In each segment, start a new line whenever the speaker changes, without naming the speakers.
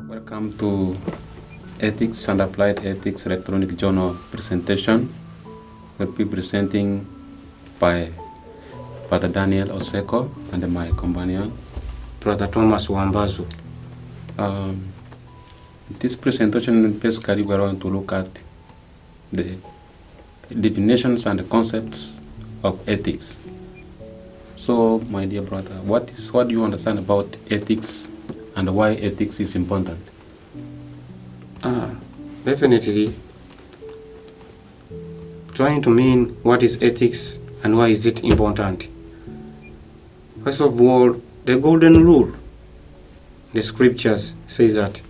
Welcome to Ethics and Applied Ethics electronic journal presentation. We'll be presenting by Father Daniel Oseko and my companion,
Brother Thomas Wambazu.
This presentation basically we're going to look at the definitions and the concepts of ethics. So, my dear brother, what do you understand about ethics and why ethics is important?
Definitely trying to mean what is ethics and why is it important. First of all, the golden rule, the scriptures says that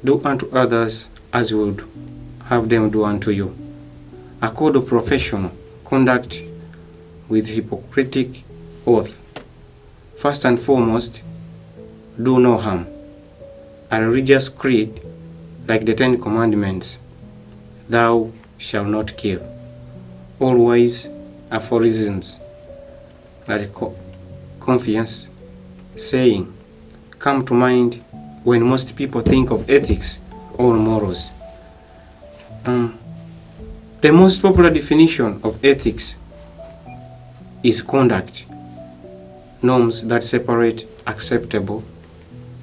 do unto others as you would have them do unto you. A code of professional conduct with hypocritic oath. First and foremost, do no harm. A religious creed like the Ten Commandments, thou shalt not kill. All wise aphorisms like Confucius saying come to mind when most people think of ethics or morals. The most popular definition of ethics is conduct, norms that separate acceptable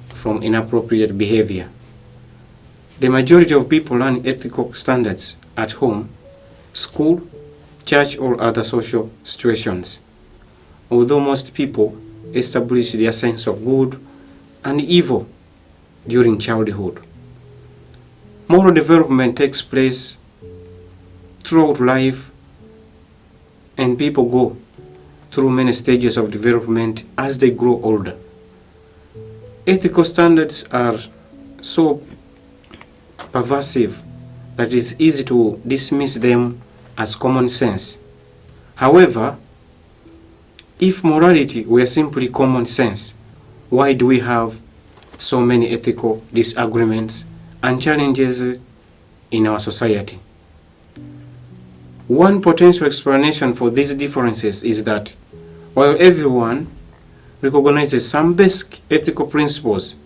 from inappropriate behavior. The majority of people learn ethical standards at home, school, church, or other social situations. Although most people establish their sense of good and evil during childhood. Moral development takes place throughout life, and people go through many stages of development as they grow older. Ethical standards are so pervasive that it is easy to dismiss them as common sense. However, if morality were simply common sense, why do we have so many ethical disagreements and challenges in our society? One potential explanation for these differences is that while everyone recognizes some basic ethical principles,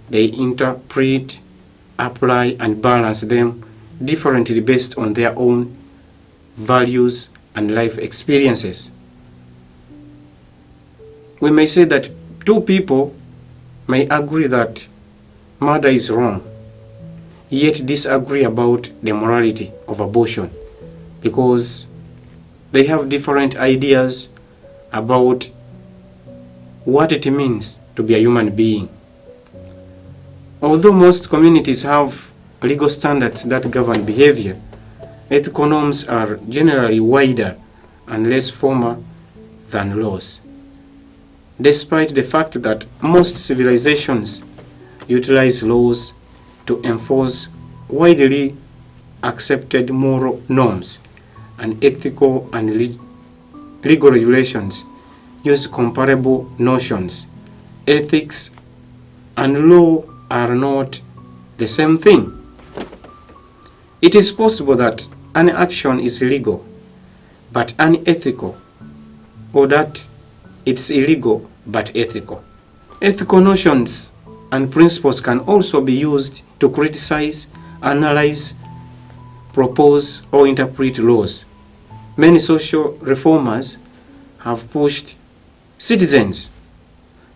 they interpret, apply, and balance them differently based on their own values and life experiences. We may say that two people may agree that murder is wrong, yet disagree about the morality of abortion because they have different ideas about what it means to be a human being. Although most communities have legal standards that govern behavior, ethical norms are generally wider and less formal than laws. Despite the fact that most civilizations utilize laws to enforce widely accepted moral norms, and ethical and legal regulations use comparable notions, ethics and law are not the same thing. It is possible that an action is legal but unethical, or that it's illegal but ethical. Ethical notions and principles can also be used to criticize, analyze, propose, or interpret laws. Many social reformers have pushed citizens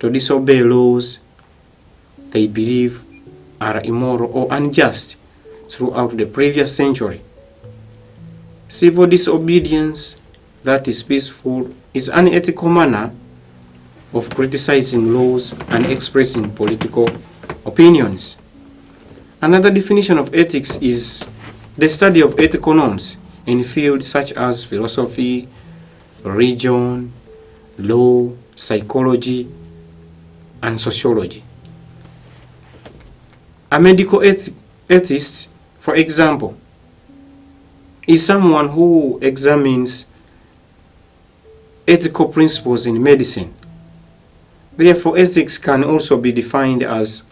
to disobey laws they believe are immoral or unjust throughout the previous century. Civil disobedience that is peaceful is an ethical manner of criticizing laws and expressing political opinions. Another definition of ethics is the study of ethical norms in fields such as philosophy, religion, law, psychology, and sociology. A medical ethist, for example, is someone who examines ethical principles in medicine. Therefore, ethics can also be defined as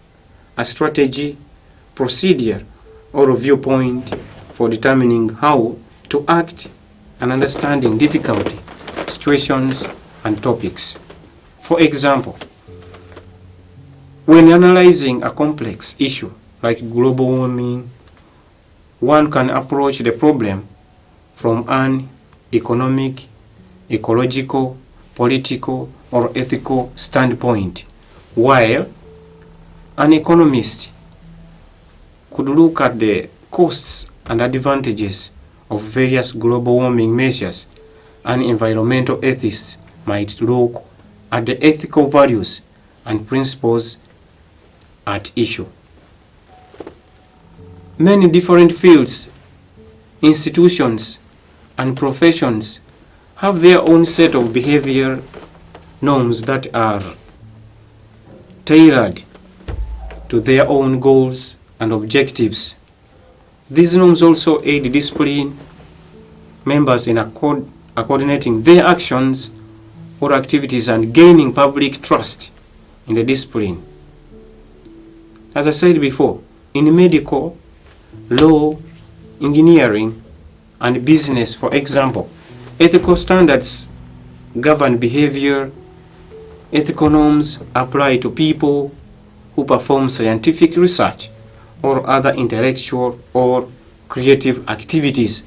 a strategy, procedure, or a viewpoint for determining how to act and understanding difficulty, situations, and topics. For example, When analyzing a complex issue like global warming, one can approach the problem from an economic, ecological, political, or ethical standpoint, while an economist could look at the costs and advantages of various global warming measures. An environmental ethicist might look at the ethical values and principles at issue. Many different fields, institutions, and professions have their own set of behavior norms that are tailored to their own goals and objectives. These norms also aid discipline members in coordinating their actions or activities and gaining public trust in the discipline. As I said before, in medical, law, engineering, and business, for example, ethical standards govern behavior. Ethical norms apply to people who perform scientific research or other intellectual or creative activities,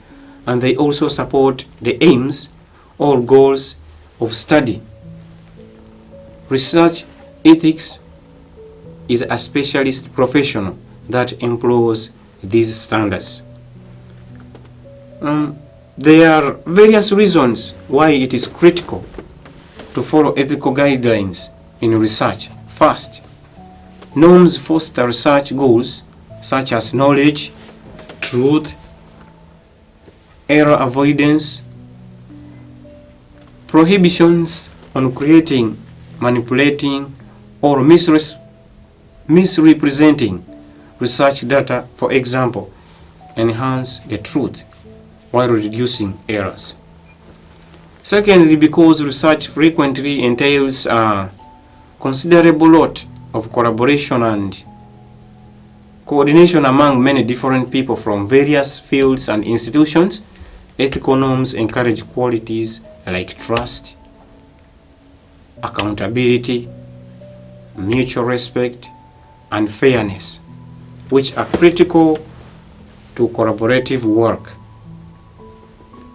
and they also support the aims or goals of study. Research ethics is a specialist profession that employs these standards. There are various reasons why it is critical to follow ethical guidelines in research. First, norms foster research goals such as knowledge, truth, error avoidance. Prohibitions on creating, manipulating, or misrepresenting research data, for example, enhance the truth while reducing errors. Secondly, because research frequently entails a considerable lot of collaboration and coordination among many different people from various fields and institutions, ethical norms encourage qualities like trust, accountability, mutual respect, and fairness, which are critical to collaborative work.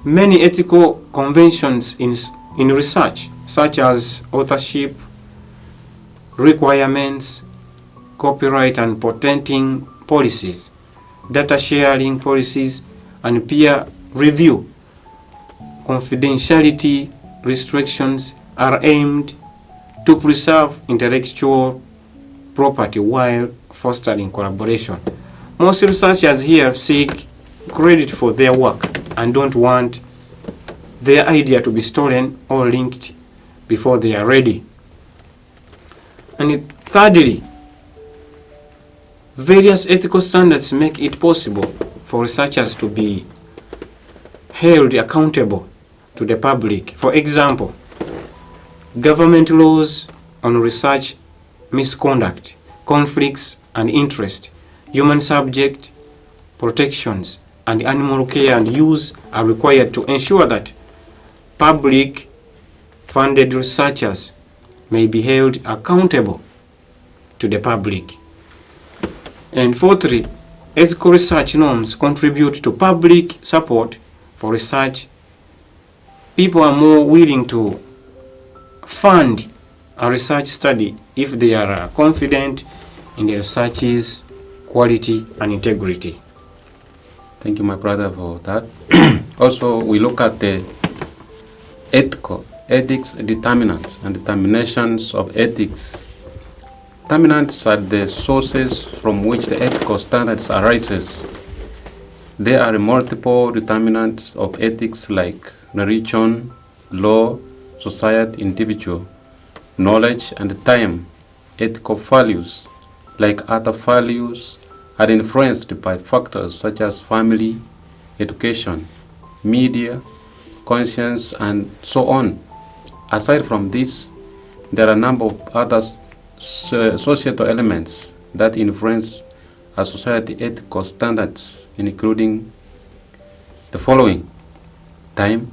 Many ethical conventions in research, such as authorship requirements, copyright and patenting policies, data sharing policies, and peer review confidentiality restrictions, are aimed to preserve intellectual property while fostering collaboration. Most researchers here seek credit for their work and don't want their idea to be stolen or linked before they are ready. And thirdly, various ethical standards make it possible for researchers to be held accountable to the public. For example, government laws on research misconduct, conflicts and interest, human subject protections, and animal care and use are required to ensure that public-funded researchers may be held accountable to the public. And fourthly, ethical research norms contribute to public support for research. People are more willing to fund a research study if they are confident in the research's quality and integrity.
Thank you, my brother, for that. Also, we look at the ethics determinants and determinations of ethics. Determinants are the sources from which the ethical standards arises. There are multiple determinants of ethics like religion, law, society, individual, knowledge, and time. Ethical values, like other values, are influenced by factors such as family, education, media, conscience, and so on. Aside from this, there are a number of other societal elements that influence a society ethical standards, including the following. Time,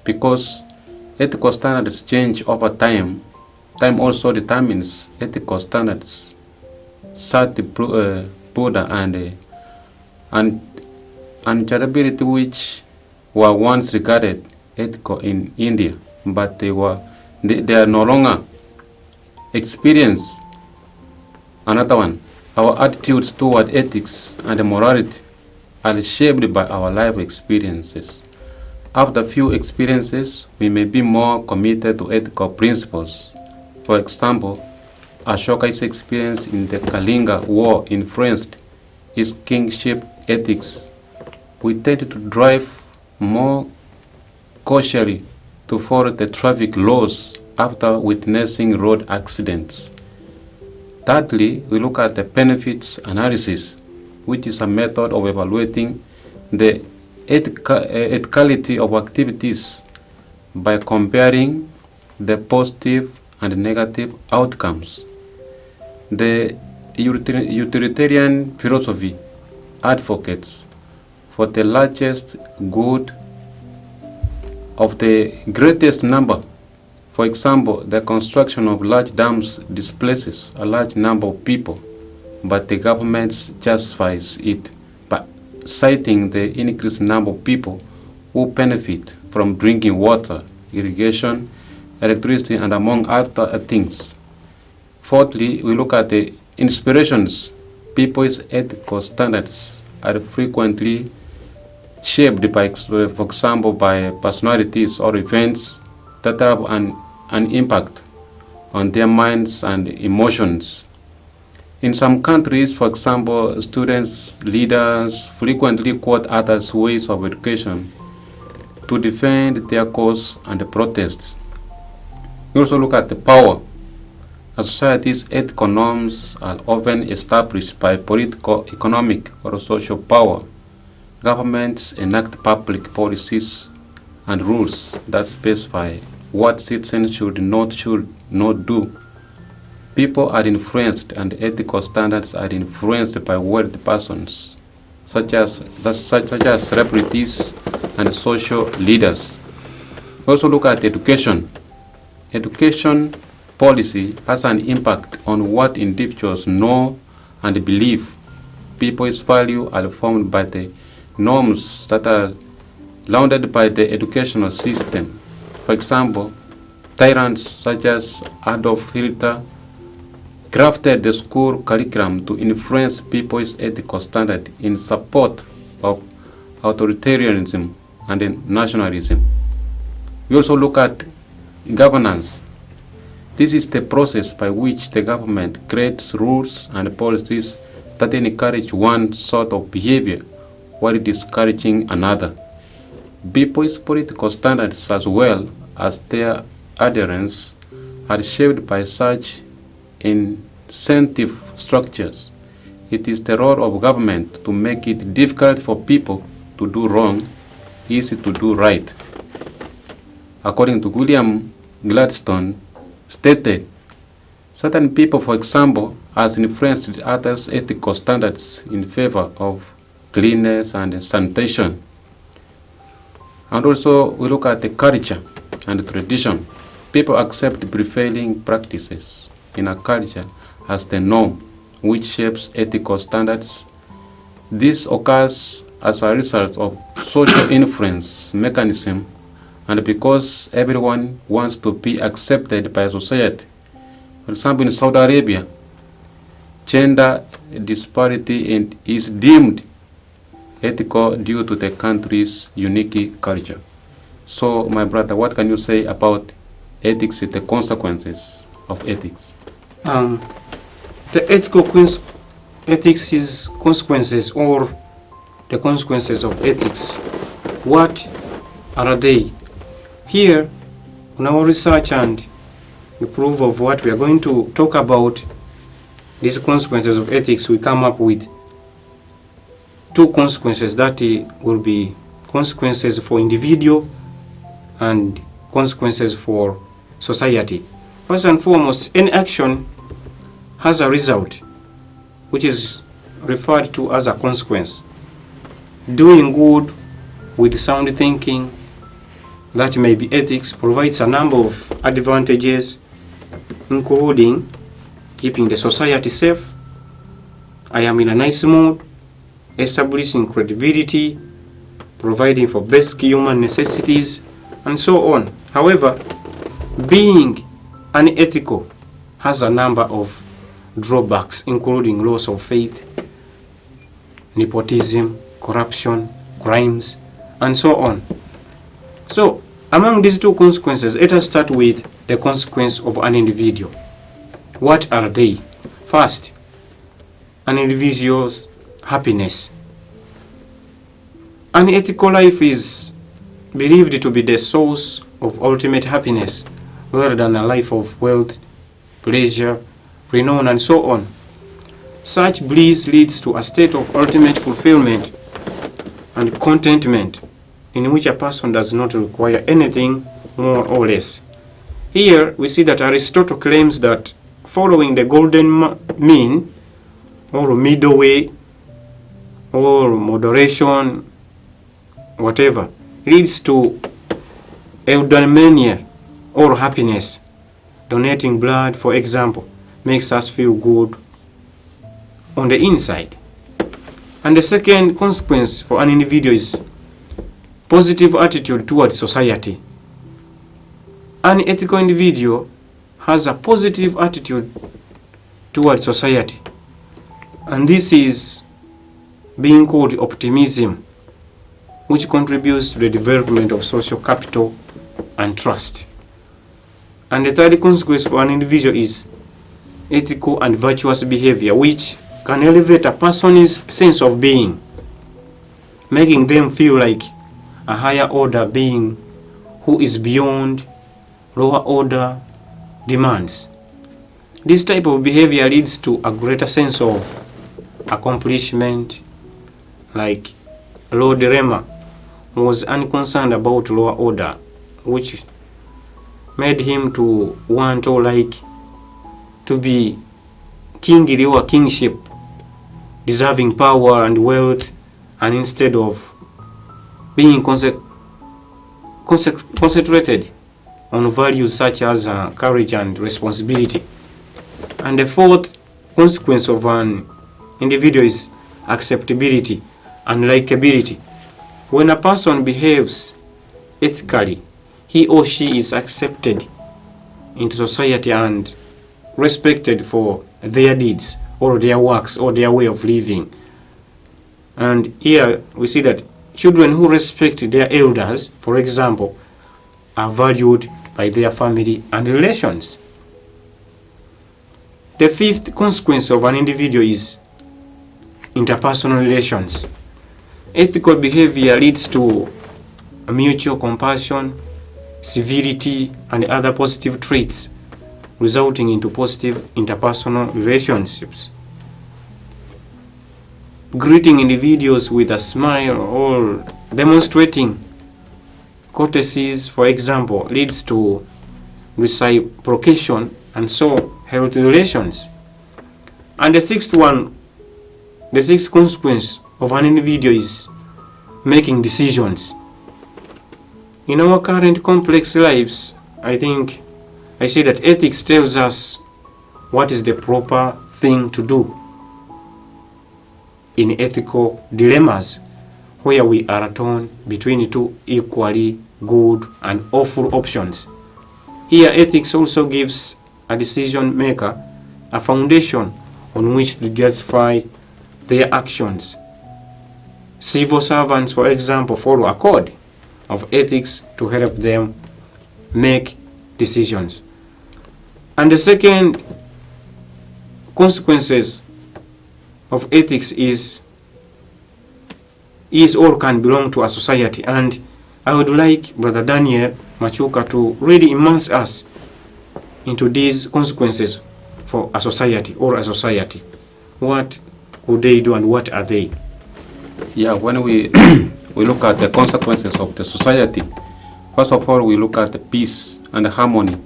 because ethical standards change over time. Time also determines ethical standards. Sati Buddha and charitability, which were once regarded ethical in India, but they are no longer. Experience. Another one. Our attitudes toward ethics and morality are shaped by our life experiences. After few experiences, we may be more committed to ethical principles. For example, Ashoka's experience in the Kalinga War influenced his kingship ethics. We tend to drive more cautiously to follow the traffic laws after witnessing road accidents. Thirdly, we look at the benefits analysis, which is a method of evaluating the ethicality of activities by comparing the positive and negative outcomes. The utilitarian philosophy advocates for the largest good of the greatest number. For example, the construction of large dams displaces a large number of people, but the government justifies it by citing the increased number of people who benefit from drinking water, irrigation, electricity, and among other things. Fourthly, we look at the inspirations. People's ethical standards are frequently shaped by, for example, by personalities or events that have an impact on their minds and emotions. In some countries, for example, students, leaders frequently quote others' ways of education to defend their cause and protests. We also look at the power. A society's ethical norms are often established by political, economic, or social power. Governments enact public policies and rules that specify what citizens should not do. People are influenced, and ethical standards are influenced by wealthy persons, such as celebrities and social leaders. We also look at education. Education policy has an impact on what individuals know and believe. People's values are formed by the norms that are lauded by the educational system. For example, tyrants such as Adolf Hitler crafted the school curriculum to influence people's ethical standard in support of authoritarianism and nationalism. We also look at governance. This is the process by which the government creates rules and policies that encourage one sort of behavior while discouraging another. People's political standards, as well as their adherence, are shaped by such incentive structures. It is the role of government to make it difficult for people to do wrong, easy to do right. According to William Gladstone, stated, certain people, for example, has influenced others' ethical standards in favor of cleanliness and sanitation. And also, we look at the culture and tradition. People accept prevailing practices in a culture as the norm, which shapes ethical standards. This occurs as a result of social influence mechanism and because everyone wants to be accepted by society. For example, in Saudi Arabia, gender disparity is deemed ethical due to the country's unique culture. So, my brother, what can you say about ethics, the consequences of ethics?
The ethics is consequences, or the consequences of ethics. What are they? Here, in our research and the proof of what we are going to talk about, these consequences of ethics, we come up with two consequences that will be consequences for individual and consequences for society. First and foremost, any action has a result, which is referred to as a consequence. Doing good with sound thinking, that may be ethics, provides a number of advantages, including keeping the society safe, I am in a nice mood, establishing credibility, providing for basic human necessities, and so on. However, being unethical has a number of drawbacks, including loss of faith, nepotism, corruption, crimes, and so on. So, among these two consequences, let us start with the consequence of an individual. What are they? First, an individual's happiness. An ethical life is believed to be the source of ultimate happiness, rather than a life of wealth, pleasure, renown, and so on. Such bliss leads to a state of ultimate fulfillment and contentment, in which a person does not require anything more or less. Here we see that Aristotle claims that following the golden mean, or middle way, or moderation, whatever, leads to eudaimonia, or happiness. Donating blood, for example, makes us feel good on the inside. And the second consequence for an individual is positive attitude towards society. An ethical individual has a positive attitude towards society, and this is being called optimism, which contributes to the development of social capital and trust. And the third consequence for an individual is ethical and virtuous behavior, which can elevate a person's sense of being, making them feel like a higher order being who is beyond lower order demands. This type of behavior leads to a greater sense of accomplishment, like Lord Rema was unconcerned about lower order, which made him to want or like to be kingly or kingship, deserving power and wealth, and instead of being concentrated on values such as courage and responsibility. And the fourth consequence of an individual is acceptability and likability. When a person behaves ethically, he or she is accepted into society and respected for their deeds or their works or their way of living. And here we see that children who respect their elders, for example, are valued by their family and relations. The fifth consequence of an individual is interpersonal relations. Ethical behavior leads to mutual compassion, civility, and other positive traits, resulting into positive interpersonal relationships. Greeting individuals with a smile or demonstrating courtesies, for example, leads to reciprocation and so healthy relations. And the sixth consequence of an individual is making decisions. In our current complex lives, I see that ethics tells us what is the proper thing to do in ethical dilemmas where we are torn between two equally good and awful options. Here, ethics also gives a decision maker a foundation on which to justify their actions. Civil servants, for example, follow a code of ethics to help them make decisions. And the second consequences of ethics is or can belong to a society. And I would like Brother Daniel Machuka to really immerse us into these consequences for a society or a society. What would they do and what are they?
Yeah, when we we look at the consequences of the society, first of all, we look at the peace and the harmony.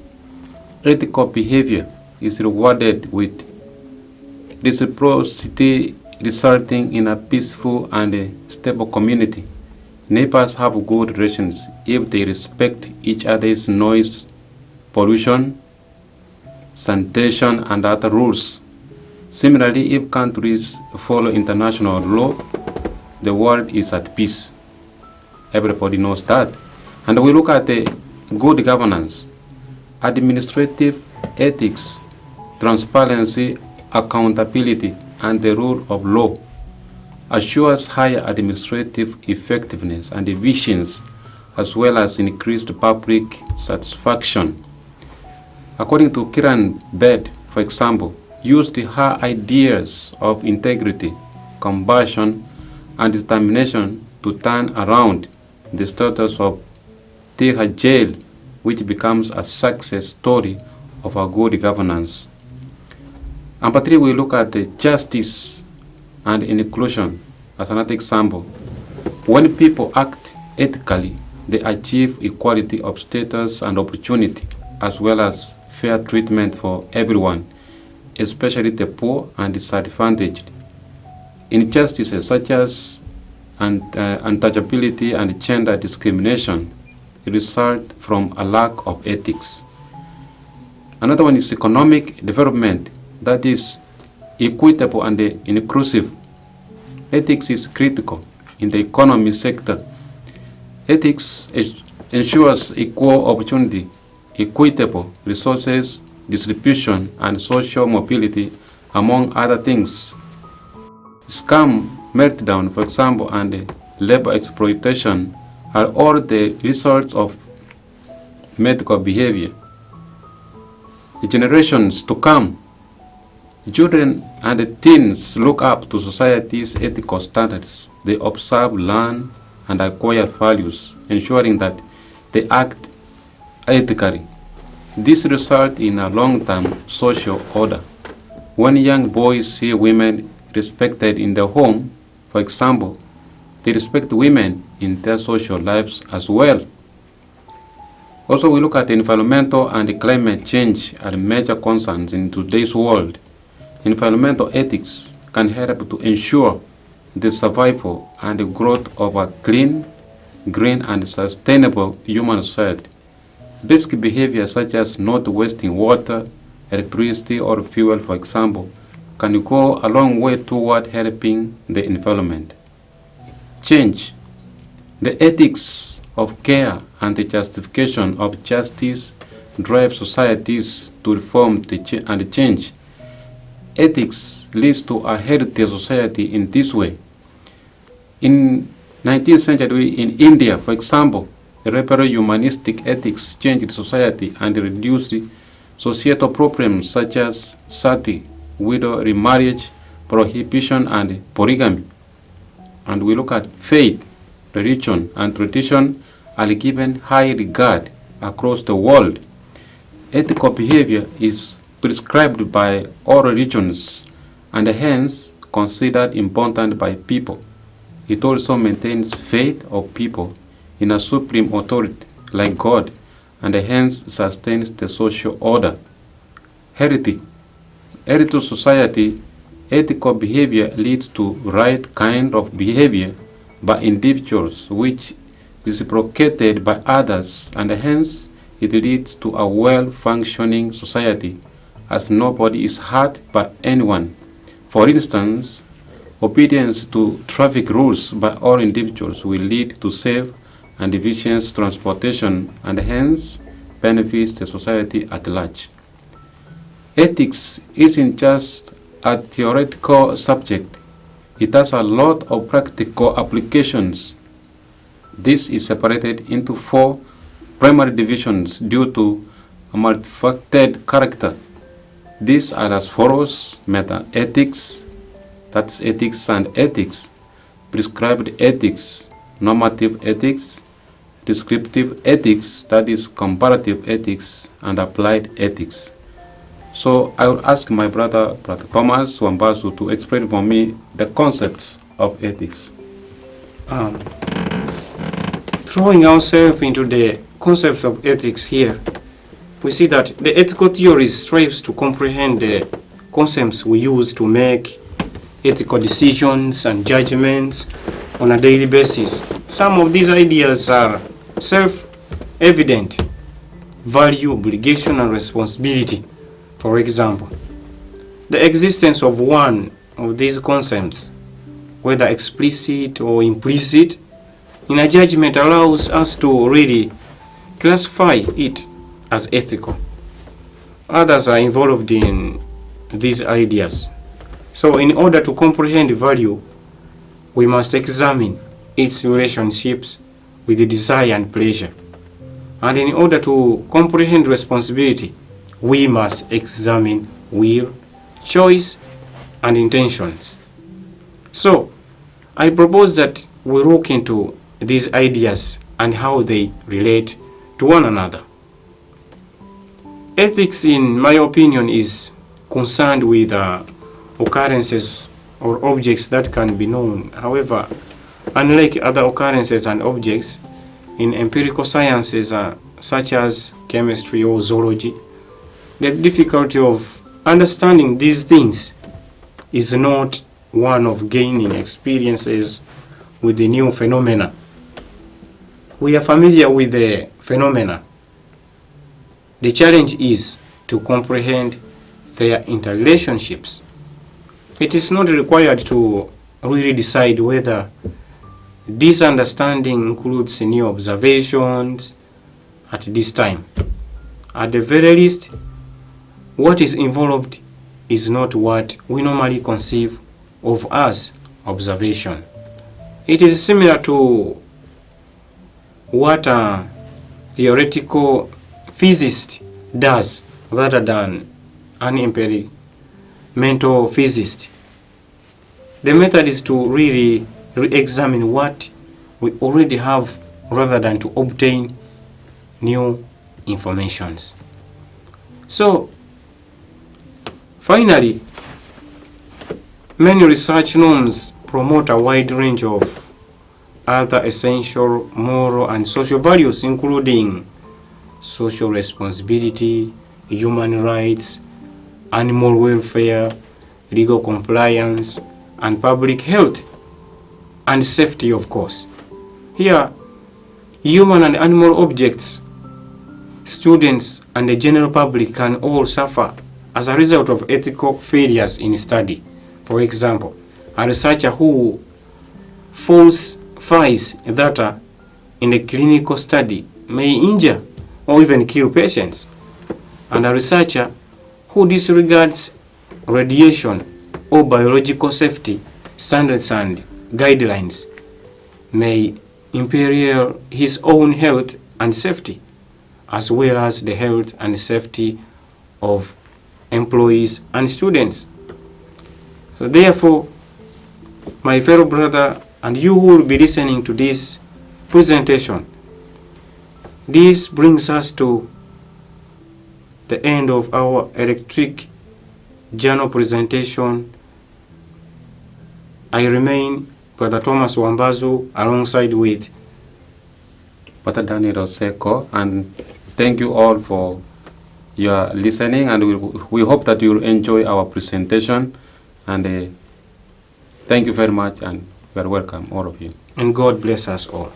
Ethical behavior is rewarded with reciprocity, resulting in a peaceful and a stable community. Neighbors have good relations if they respect each other's noise, pollution, sanitation, and other rules. Similarly, if countries follow international law, the world is at peace. Everybody knows that. And we look at the good governance, administrative ethics, transparency, accountability, and the rule of law assures higher administrative effectiveness and efficiency, as well as increased public satisfaction. According to Kiran Bed, for example, used her ideas of integrity, compassion, and determination to turn around the status of Tihar jail, which becomes a success story of a good governance. Number 3, we look at the justice and inclusion as another example. When people act ethically, they achieve equality of status and opportunity, as well as fair treatment for everyone, especially the poor and disadvantaged. Injustices such as untouchability and gender discrimination result from a lack of ethics. Another one is economic development that is equitable and inclusive. Ethics is critical in the economy sector. Ethics ensures equal opportunity, equitable resources distribution, and social mobility, among other things. Scam, meltdown, for example, and labor exploitation are all the results of medical behavior. The generations to come, children and teens look up to society's ethical standards. They observe, learn, and acquire values, ensuring that they act ethically. This results in a long-term social order. When young boys see women respected in the home, for example, they respect women in their social lives as well. Also, we look at environmental and climate change as major concerns in today's world. Environmental ethics can help to ensure the survival and the growth of a clean, green, and sustainable human society. Basic behaviors such as not wasting water, electricity, or fuel, for example, can go a long way toward helping the environment. Change. The ethics of care and the justification of justice drive societies to reform and change. Ethics leads to a healthy society in this way. In 19th century in India, for example, liberal humanistic ethics changed society and reduced societal problems such as sati, widow remarriage, prohibition, and polygamy. And we look at faith, religion, and tradition are given high regard across the world. Ethical behavior is prescribed by all religions and hence considered important by people. It also maintains faith of people in a supreme authority like God and hence sustains the social order. Healthy society, ethical behavior leads to right kind of behavior by individuals which is reciprocated by others, and hence it leads to a well-functioning society as nobody is hurt by anyone. For instance, obedience to traffic rules by all individuals will lead to safe and efficient transportation and hence benefits the society at large. Ethics isn't just a theoretical subject. It has a lot of practical applications. This is separated into 4 primary divisions due to a multifaceted character. These are as follows: meta-ethics, that's ethics and ethics, prescribed ethics, normative ethics, descriptive ethics, that is comparative ethics, and applied ethics. So I will ask my brother Thomas Wambasu, to explain for me the concepts of ethics.
Throwing ourselves into the concepts of ethics here, we see that the ethical theory strives to comprehend the concepts we use to make ethical decisions and judgments on a daily basis. Some of these ideas are self-evident: value, obligation, and responsibility. For example, The existence of one of these concepts, whether explicit or implicit, in a judgment allows us to really classify it as ethical. Others are involved in these ideas. So in order to comprehend value, we must examine its relationships with the desire and pleasure. And in order to comprehend responsibility, we must examine will, choice, and intentions. So, I propose that we look into these ideas and how they relate to one another. Ethics, in my opinion, is concerned with occurrences or objects that can be known. However, unlike other occurrences and objects in empirical sciences such as chemistry or zoology, the difficulty of understanding these things is not one of gaining experiences with the new phenomena. We are familiar with the phenomena. The challenge is to comprehend their interrelationships. It is not required to really decide whether this understanding includes new observations at this time. At the very least, what is involved is not what we normally conceive of as observation. It is similar to what a theoretical physicist does rather than an experimental physicist. The method is to really re-examine what we already have rather than to obtain new informations. So, finally, many research norms promote a wide range of other essential moral and social values, including social responsibility, human rights, animal welfare, legal compliance, and public health and safety, of course. Here, human and animal objects, students, and the general public can all suffer as a result of ethical failures in study. For example, a researcher who falsifies data in a clinical study may injure or even kill patients, and a researcher who disregards radiation or biological safety standards and guidelines may imperil his own health and safety, as well as the health and safety of employees and students. So therefore, my fellow brother and you who will be listening to this presentation, this brings us to the end of our electric journal presentation. I remain Brother Thomas Wambazu alongside with
Brother Daniel Oseko, and thank you all for your listening, and we hope that you will enjoy our presentation, and thank you very much, and you are welcome, all of you.
And God bless us all.